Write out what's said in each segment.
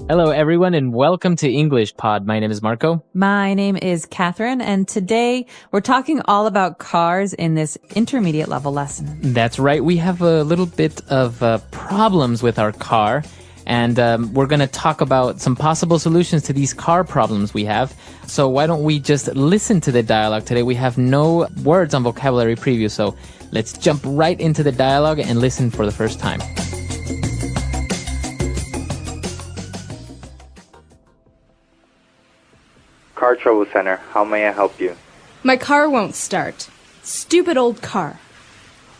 Hello, everyone, and welcome to English Pod. My name is Marco. My name is Catherine, and today we're talking all about cars in this intermediate level lesson. That's right. We have a little bit of problems with our car, and we're going to talk about some possible solutions to these car problems we have. So why don't we just listen to the dialogue today? We have no words on vocabulary preview, so let's jump right into the dialogue and listen for the first time. Car Trouble Center, how may I help you? My car won't start. Stupid old car.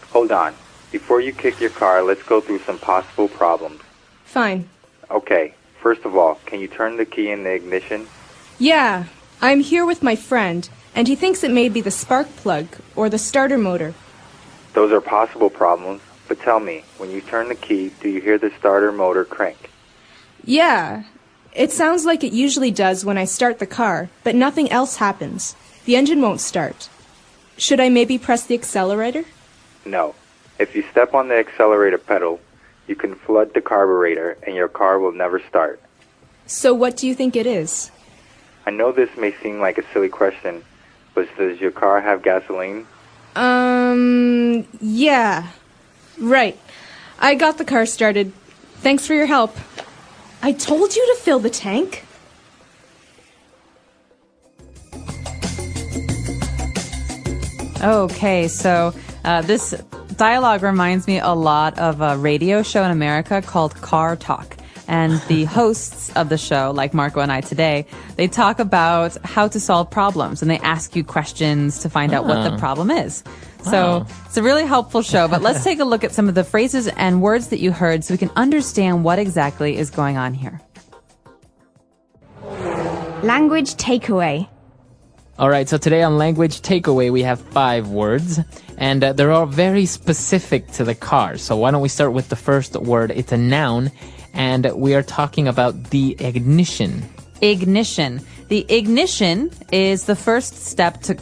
Hold on. Before you kick your car, let's go through some possible problems. Fine. Okay, first of all, can you turn the key in the ignition? Yeah, I'm here with my friend, and he thinks it may be the spark plug or the starter motor. Those are possible problems, but tell me, when you turn the key, do you hear the starter motor crank? Yeah, it sounds like it usually does when I start the car, but nothing else happens. The engine won't start. Should I maybe press the accelerator? No. If you step on the accelerator pedal, you can flood the carburetor and your car will never start. So what do you think it is? I know this may seem like a silly question, but does your car have gasoline? Yeah. Right. I got the car started. Thanks for your help. I told you to fill the tank. Okay, so this dialogue reminds me a lot of a radio show in America called Car Talk. And the hosts of the show, like Marco and I today, they talk about how to solve problems, and they ask you questions to find out what the problem is. So it's a really helpful show, but let's take a look at some of the phrases and words that you heard so we can understand what exactly is going on here. Language takeaway. All right, so today on Language Takeaway, we have 5 words, and they're all very specific to the car. So why don't we start with the first word? It's a noun, and we are talking about the ignition. Ignition. The ignition is the first step to...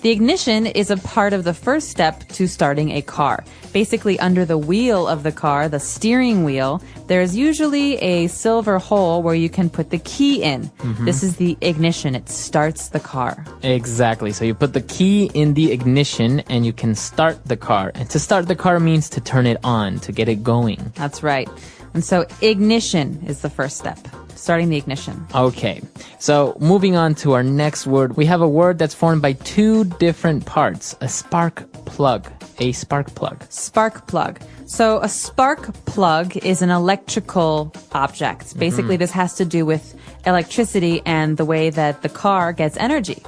The ignition is a part of the first step to starting a car. Basically, under the wheel of the car, the steering wheel, there's usually a silver hole where you can put the key in. This is the ignition. It starts the car. Exactly. So you put the key in the ignition and you can start the car. And to start the car means to turn it on, to get it going. That's right. And so ignition is the first step, starting the ignition. Okay, so moving on to our next word, we have a word that's formed by 2 different parts, a spark plug. A spark plug. Spark plug. So a spark plug is an electrical object. Basically, this has to do with electricity and the way that the car gets energy.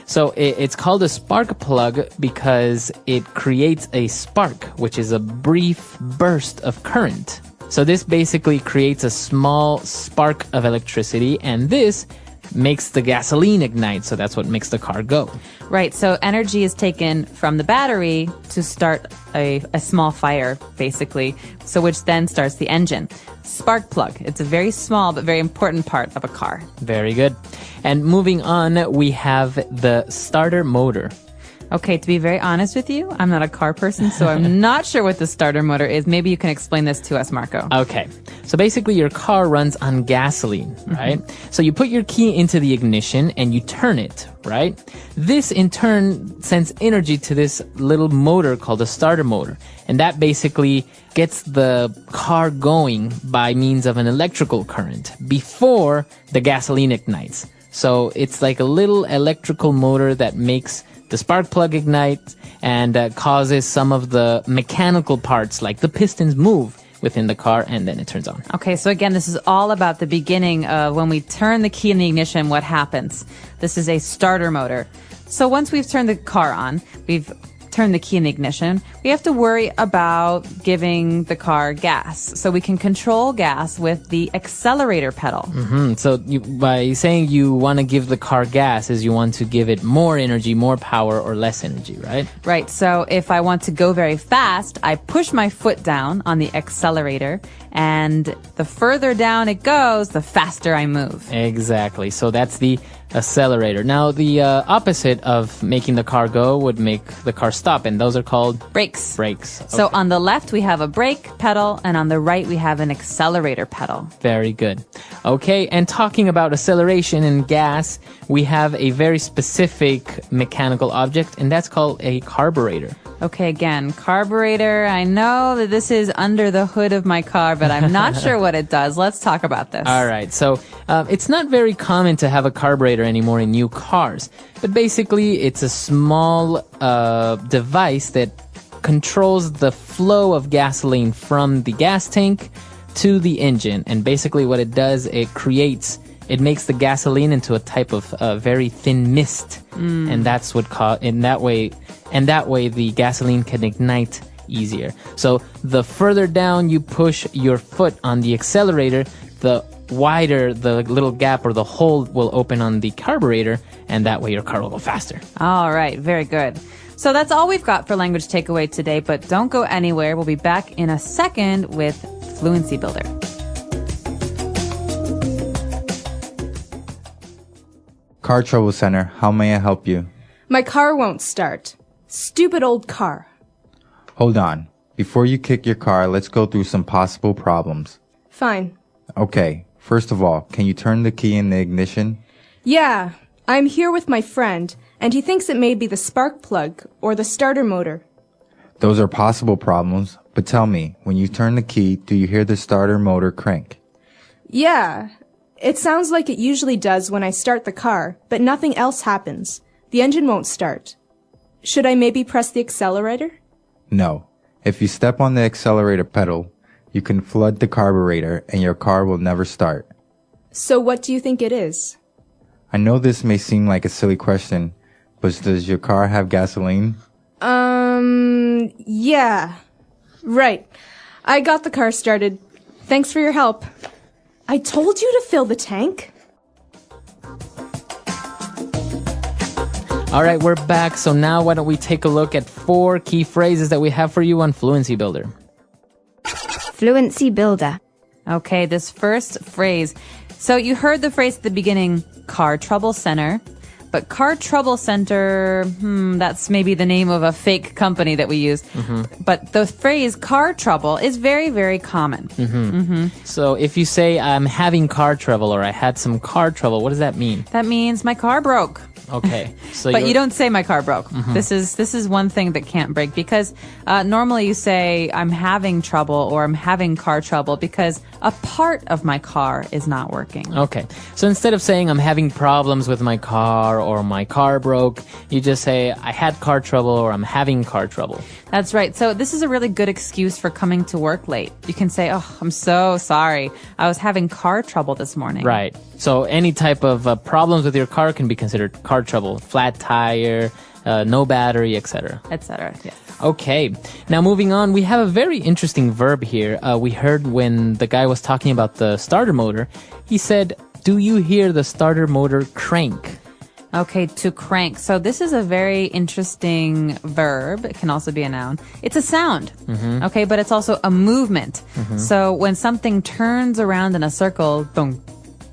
So it's called a spark plug because it creates a spark, which is a brief burst of current. So this basically creates a small spark of electricity, and this makes the gasoline ignite, so that's what makes the car go. Right, so energy is taken from the battery to start a small fire, basically, so which then starts the engine. Spark plug. It's a very small but very important part of a car. Very good. And moving on, we have the starter motor. Okay, to be very honest with you, I'm not a car person, so I'm not sure what the starter motor is. Maybe you can explain this to us, Marco. Okay, so basically your car runs on gasoline, right? So you put your key into the ignition and you turn it, right? This in turn sends energy to this little motor called a starter motor. And that basically gets the car going by means of an electrical current before the gasoline ignites. So it's like a little electrical motor that makes the spark plug ignite and causes some of the mechanical parts like the pistons move within the car, and then it turns on. Okay, so again, this is all about the beginning of when we turn the key in the ignition, what happens. This is a starter motor. So once we've turned the car on, we've turn the key in the ignition, we have to worry about giving the car gas. So we can control gas with the accelerator pedal. So by saying you want to give the car gas is you want to give it more energy, more power, or less energy, right? Right. So if I want to go very fast, I push my foot down on the accelerator, and the further down it goes, the faster I move. Exactly. So that's the accelerator. Now, the opposite of making the car go would make the car stop, and those are called Brakes. brakes. So Okay. on the left, we have a brake pedal, and on the right, we have an accelerator pedal. Very good. Okay, and talking about acceleration and gas, we have a very specific mechanical object, and that's called a carburetor. Okay, again, carburetor. I know that this is under the hood of my car, but I'm not sure what it does. Let's talk about this. All right, so it's not very common to have a carburetor anymore in new cars, but basically it's a small device that controls the flow of gasoline from the gas tank to the engine. And basically what it does, it makes the gasoline into a type of very thin mist. And that's what that way the gasoline can ignite easier. So the further down you push your foot on the accelerator, the wider the little gap or the hole will open on the carburetor, and that way your car will go faster. All right, very good. So that's all we've got for language takeaway today, but don't go anywhere. We'll be back in a second with Fluency Builder. Car Trouble Center, how may I help you? My car won't start. Stupid old car. Hold on. Before you kick your car, let's go through some possible problems. Fine. Okay, first of all, can you turn the key in the ignition? Yeah, I'm here with my friend, and he thinks it may be the spark plug or the starter motor. Those are possible problems, but tell me, when you turn the key, do you hear the starter motor crank? Yeah, it sounds like it usually does when I start the car, but nothing else happens. The engine won't start. Should I maybe press the accelerator? No. If you step on the accelerator pedal, you can flood the carburetor and your car will never start. So what do you think it is? I know this may seem like a silly question, but does your car have gasoline? Yeah. Right. I got the car started. Thanks for your help. I told you to fill the tank. All right, we're back. So now why don't we take a look at 4 key phrases that we have for you on Fluency Builder. Fluency Builder. Okay, this first phrase. So you heard the phrase at the beginning, Car Trouble Center. But Car Trouble Center, that's maybe the name of a fake company that we use. But the phrase car trouble is very, very common. So if you say, I'm having car trouble or I had some car trouble, what does that mean? That means my car broke. Okay. So But you don't say my car broke. This is one thing that can't break because normally you say I'm having trouble or I'm having car trouble because a part of my car is not working. Okay. So instead of saying I'm having problems with my car or my car broke, you just say I had car trouble or I'm having car trouble. That's right. So this is a really good excuse for coming to work late. You can say, oh, I'm so sorry. I was having car trouble this morning. Right. So any type of problems with your car can be considered car trouble. Flat tire, no battery, etc. Etc. Yeah. Okay. Now moving on, we have a very interesting verb here. We heard when the guy was talking about the starter motor, he said, do you hear the starter motor crank? Okay, to crank. So this is a very interesting verb. It can also be a noun. It's a sound. Okay, but it's also a movement. So when something turns around in a circle, dunk,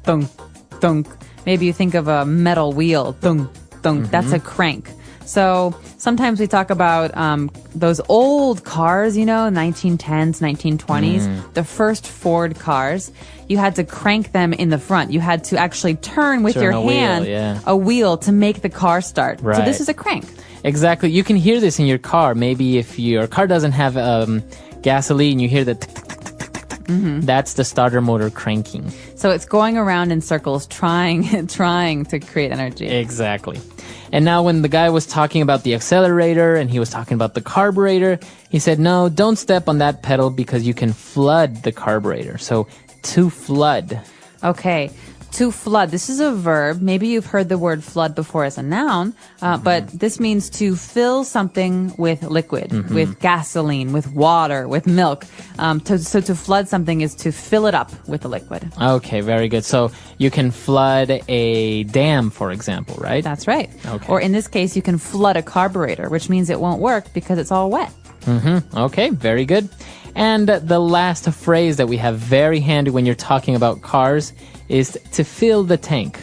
dunk, dunk, maybe you think of a metal wheel, dunk, dunk, that's a crank. So sometimes we talk about those old cars, 1910s, 1920s, the first Ford cars. You had to crank them in the front. You had to actually turn with your hand a wheel to make the car start. Right. So this is a crank. Exactly. You can hear this in your car. Maybe if your car doesn't have gasoline, you hear the tick, tick, tick, tick, tick, tick. That's the starter motor cranking. So it's going around in circles, trying to create energy. Exactly. And now when the guy was talking about the accelerator and he was talking about the carburetor, he said, no, don't step on that pedal because you can flood the carburetor. So to flood. Okay. To flood. This is a verb. Maybe you've heard the word flood before as a noun, but this means to fill something with liquid, with gasoline, with water, with milk. So to flood something is to fill it up with a liquid. Okay, very good. So you can flood a dam, for example, right? That's right. Okay. Or in this case, you can flood a carburetor, which means it won't work because it's all wet. Okay, very good. And the last phrase that we have very handy when you're talking about cars is to fill the tank.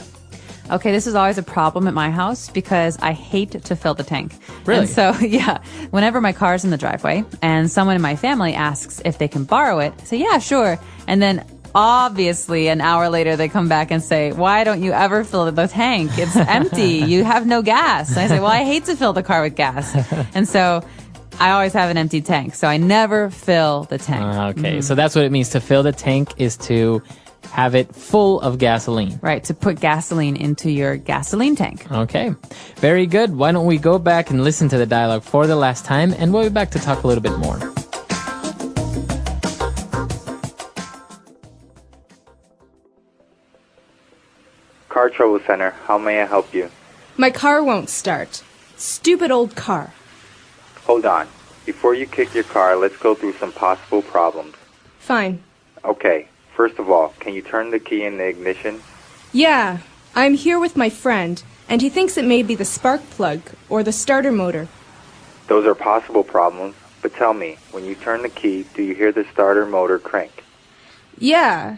Okay, this is always a problem at my house because I hate to fill the tank. Really? And so, yeah, whenever my car's in the driveway and someone in my family asks if they can borrow it, I say, yeah, sure. And then obviously an hour later they come back and say, why don't you ever fill the tank? It's empty. You have no gas. And I say, well, I hate to fill the car with gas. And so I always have an empty tank. So I never fill the tank. Okay, so that's what it means. To fill the tank is to have it full of gasoline. Right, to put gasoline into your gasoline tank. Okay, very good. Why don't we go back and listen to the dialogue for the last time, and we'll be back to talk a little bit more. Car Trouble Center, how may I help you? My car won't start. Stupid old car. Hold on. Before you kick your car, let's go through some possible problems. Fine. Okay, first of all, can you turn the key in the ignition? Yeah, I'm here with my friend, and he thinks it may be the spark plug or the starter motor. Those are possible problems, but tell me, when you turn the key, do you hear the starter motor crank? Yeah,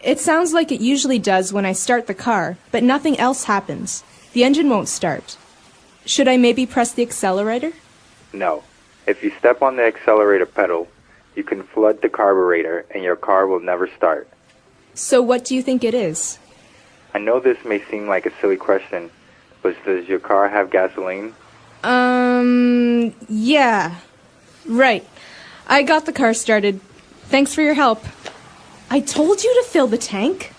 it sounds like it usually does when I start the car, but nothing else happens. The engine won't start. Should I maybe press the accelerator? No. If you step on the accelerator pedal, you can flood the carburetor and your car will never start. So what do you think it is? I know this may seem like a silly question, but does your car have gasoline? Yeah. Right. I got the car started. Thanks for your help. I told you to fill the tank.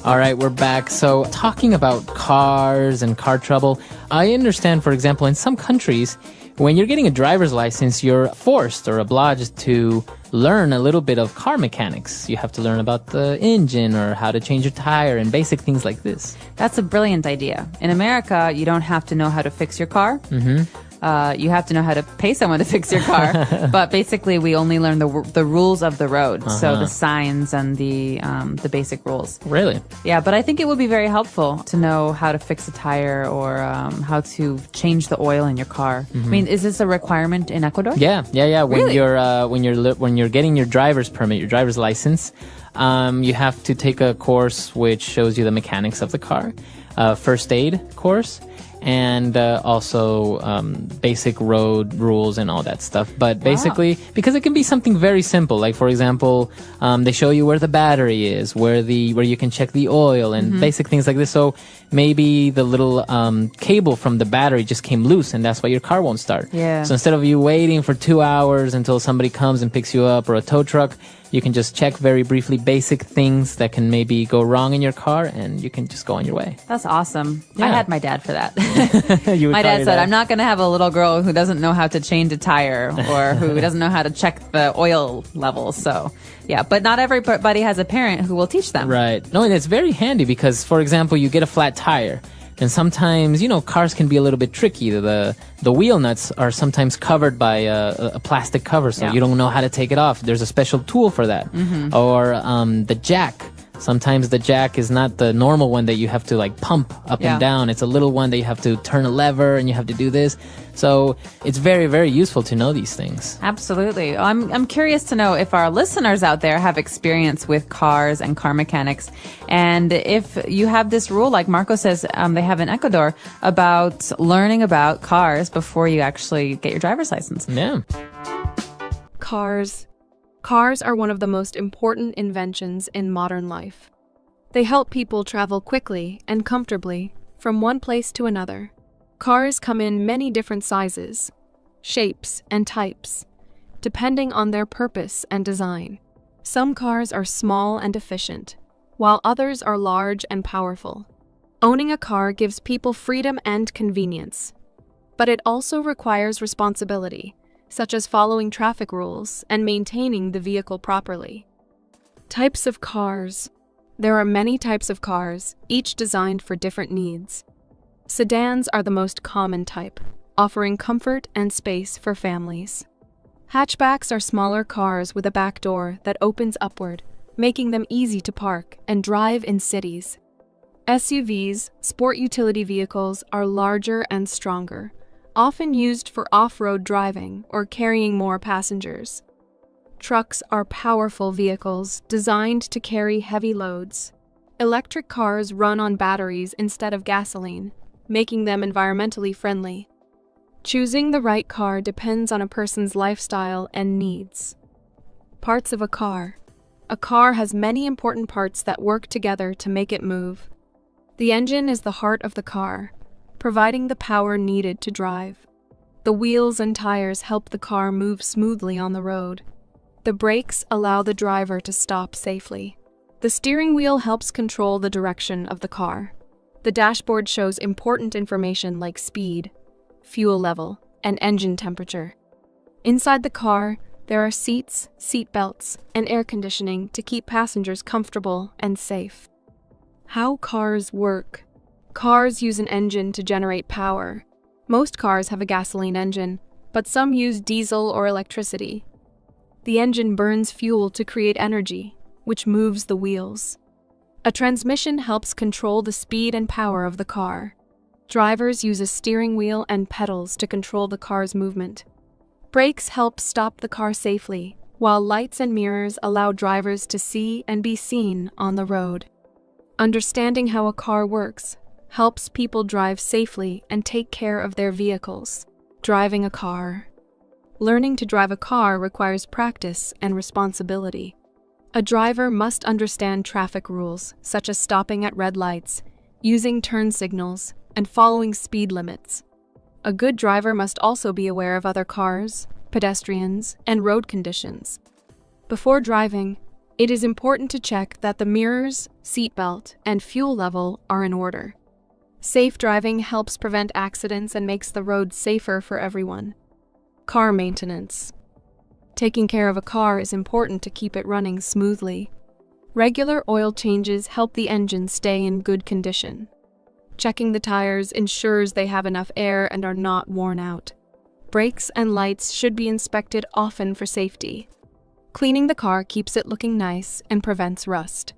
All right, we're back. So talking about cars and car trouble, I understand, for example, in some countries, when you're getting a driver's license, you're forced or obliged to learn a little bit of car mechanics. You have to learn about the engine or how to change your tire and basic things like this. That's a brilliant idea. In America, you don't have to know how to fix your car. You have to know how to pay someone to fix your car. But basically, we only learn the rules of the road. So the signs and the basic rules. Really? Yeah, but I think it would be very helpful to know how to fix a tire or how to change the oil in your car. I mean, is this a requirement in Ecuador? Yeah. When Really? you're getting your driver's permit, your driver's license, you have to take a course which shows you the mechanics of the car, first aid course, and also basic road rules and all that stuff. But basically, because it can be something very simple, like for example, they show you where the battery is, where you can check the oil and basic things like this. So maybe the little cable from the battery just came loose, and that's why your car won't start. Yeah. So instead of you waiting for 2 hours until somebody comes and picks you up, or a tow truck, you can just check very briefly basic things that can maybe go wrong in your car, and you can just go on your way. That's awesome. I Yeah. had my dad for that. You would My call dad your said, I'm not going to have a little girl who doesn't know how to change a tire or who doesn't know how to check the oil levels. So, yeah, but not everybody has a parent who will teach them. Right. No, and it's very handy because, for example, you get a flat tire. And sometimes, cars can be a little bit tricky. The wheel nuts are sometimes covered by a plastic cover, so you don't know how to take it off. There's a special tool for that. Or the jack. Sometimes the jack is not the normal one that you have to pump up and down. It's a little one that you have to turn a lever and you have to do this. So it's very, very useful to know these things. Absolutely. I'm curious to know if our listeners out there have experience with cars and car mechanics. And if you have this rule, like Marco says they have in Ecuador, about learning about cars before you actually get your driver's license. Yeah. Cars. Cars are one of the most important inventions in modern life. They help people travel quickly and comfortably from one place to another. Cars come in many different sizes, shapes, and types, depending on their purpose and design. Some cars are small and efficient, while others are large and powerful. Owning a car gives people freedom and convenience, but it also requires responsibility, such as following traffic rules and maintaining the vehicle properly. Types of cars. There are many types of cars, each designed for different needs. Sedans are the most common type, offering comfort and space for families. Hatchbacks are smaller cars with a back door that opens upward, making them easy to park and drive in cities. SUVs, sport utility vehicles, are larger and stronger, often used for off-road driving or carrying more passengers. Trucks are powerful vehicles designed to carry heavy loads. Electric cars run on batteries instead of gasoline, making them environmentally friendly. Choosing the right car depends on a person's lifestyle and needs. Parts of a car. A car has many important parts that work together to make it move. The engine is the heart of the car, providing the power needed to drive. The wheels and tires help the car move smoothly on the road. The brakes allow the driver to stop safely. The steering wheel helps control the direction of the car. The dashboard shows important information like speed, fuel level, and engine temperature. Inside the car, there are seats, seat belts, and air conditioning to keep passengers comfortable and safe. How cars work. Cars use an engine to generate power. Most cars have a gasoline engine, but some use diesel or electricity. The engine burns fuel to create energy, which moves the wheels. A transmission helps control the speed and power of the car. Drivers use a steering wheel and pedals to control the car's movement. Brakes help stop the car safely, while lights and mirrors allow drivers to see and be seen on the road. Understanding how a car works helps people drive safely and take care of their vehicles. Driving a car. Learning to drive a car requires practice and responsibility. A driver must understand traffic rules, such as stopping at red lights, using turn signals, and following speed limits. A good driver must also be aware of other cars, pedestrians, and road conditions. Before driving, it is important to check that the mirrors, seatbelt, and fuel level are in order. Safe driving helps prevent accidents and makes the road safer for everyone. Car maintenance. Taking care of a car is important to keep it running smoothly. Regular oil changes help the engine stay in good condition. Checking the tires ensures they have enough air and are not worn out. Brakes and lights should be inspected often for safety. Cleaning the car keeps it looking nice and prevents rust.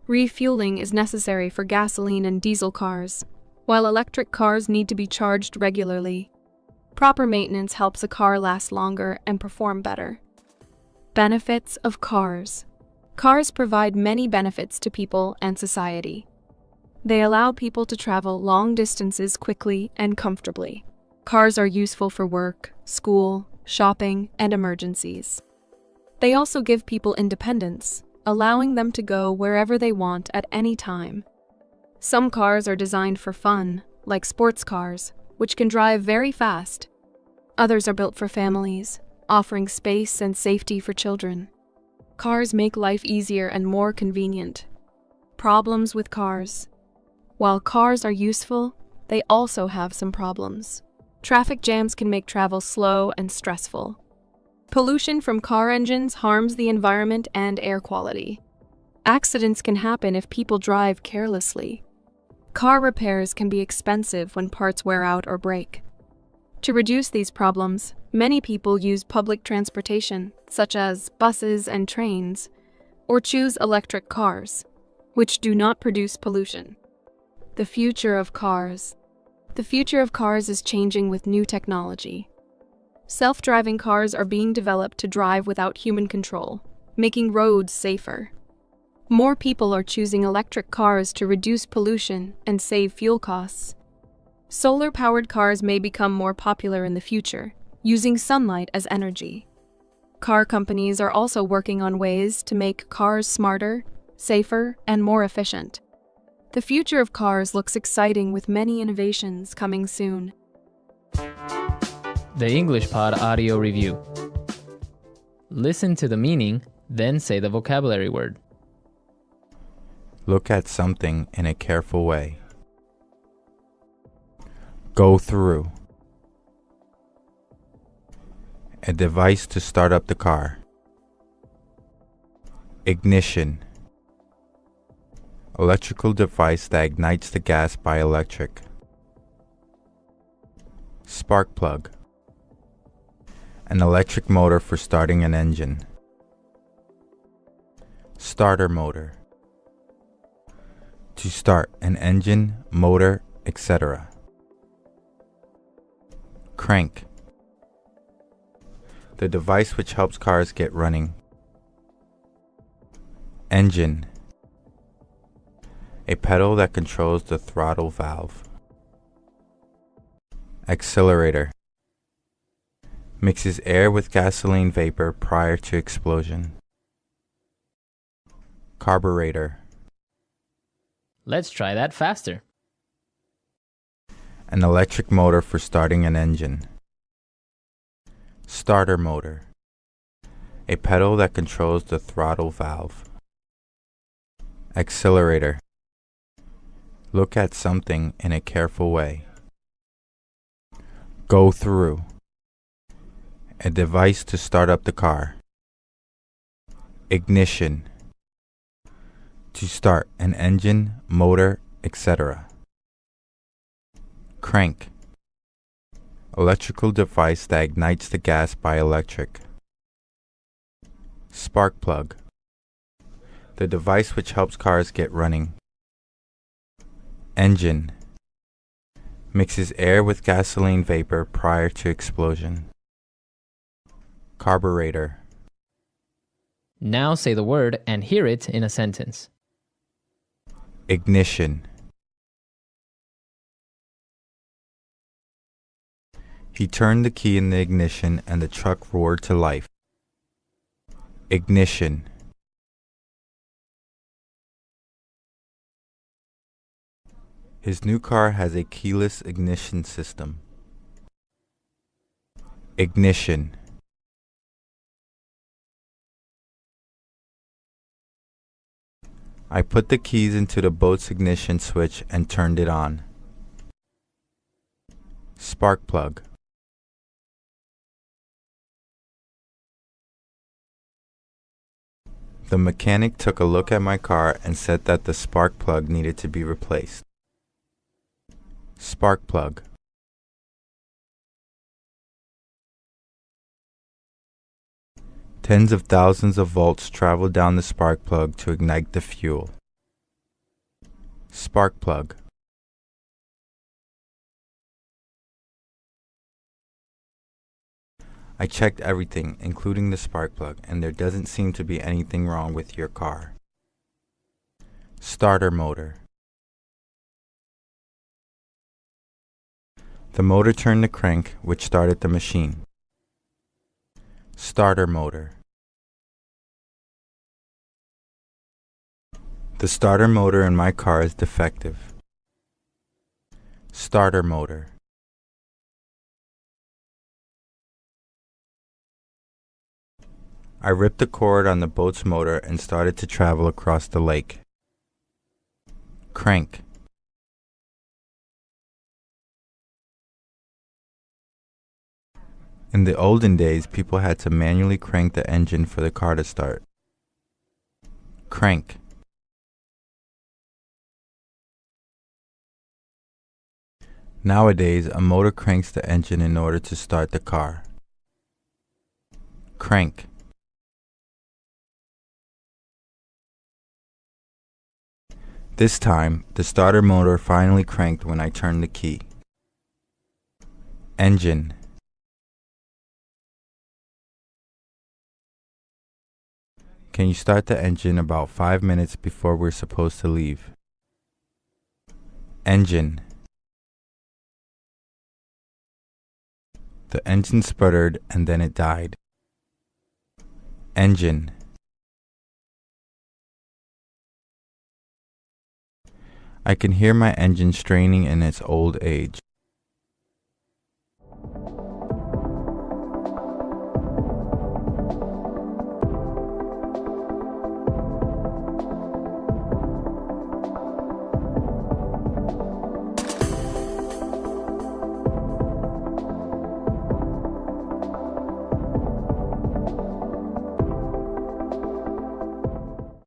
Refueling is necessary for gasoline and diesel cars, while electric cars need to be charged regularly. Proper maintenance helps a car last longer and perform better. Benefits of cars. Cars provide many benefits to people and society. They allow people to travel long distances quickly and comfortably. Cars are useful for work, school, shopping, and emergencies. They also give people independence, allowing them to go wherever they want at any time. Some cars are designed for fun, like sports cars, which can drive very fast. Others are built for families, offering space and safety for children. Cars make life easier and more convenient. Problems with cars. While cars are useful, they also have some problems. Traffic jams can make travel slow and stressful. Pollution from car engines harms the environment and air quality. Accidents can happen if people drive carelessly. Car repairs can be expensive when parts wear out or break. To reduce these problems, many people use public transportation, such as buses and trains, or choose electric cars, which do not produce pollution. The future of cars. The future of cars is changing with new technology. Self-driving cars are being developed to drive without human control, making roads safer. More people are choosing electric cars to reduce pollution and save fuel costs. Solar-powered cars may become more popular in the future, using sunlight as energy. Car companies are also working on ways to make cars smarter, safer, and more efficient. The future of cars looks exciting with many innovations coming soon. The English Pod Audio Review. Listen to the meaning, then say the vocabulary word. Look at something in a careful way. Go through. A device to start up the car. Ignition. Electrical device that ignites the gas by electric. Spark plug. An electric motor for starting an engine. Starter motor. To start an engine, motor, etc. Crank. The device which helps cars get running. Engine. A pedal that controls the throttle valve. Accelerator. Mixes air with gasoline vapor prior to explosion. Carburetor. Let's try that faster. An electric motor for starting an engine. Starter motor. A pedal that controls the throttle valve. Accelerator. Look at something in a careful way. Go through. A device to start up the car. Ignition. To start an engine, motor, etc. Crank. Electrical device that ignites the gas by electric. Spark plug. The device which helps cars get running. Engine. Mixes air with gasoline vapor prior to explosion. Carburetor. Now say the word and hear it in a sentence. Ignition. He turned the key in the ignition and the truck roared to life. Ignition. His new car has a keyless ignition system. Ignition. I put the keys into the boat's ignition switch and turned it on. Spark plug. The mechanic took a look at my car and said that the spark plug needed to be replaced. Spark plug. Tens of thousands of volts travel down the spark plug to ignite the fuel. Spark plug. I checked everything, including the spark plug, and there doesn't seem to be anything wrong with your car. Starter motor. The motor turned the crank, which started the machine. Starter motor. The starter motor in my car is defective. Starter motor. I ripped the cord on the boat's motor and started to travel across the lake. Crank. In the olden days, people had to manually crank the engine for the car to start. Crank. Nowadays, a motor cranks the engine in order to start the car. Crank. This time, the starter motor finally cranked when I turned the key. Engine. Can you start the engine about 5 minutes before we're supposed to leave? Engine. The engine sputtered and then it died. Engine. I can hear my engine straining in its old age.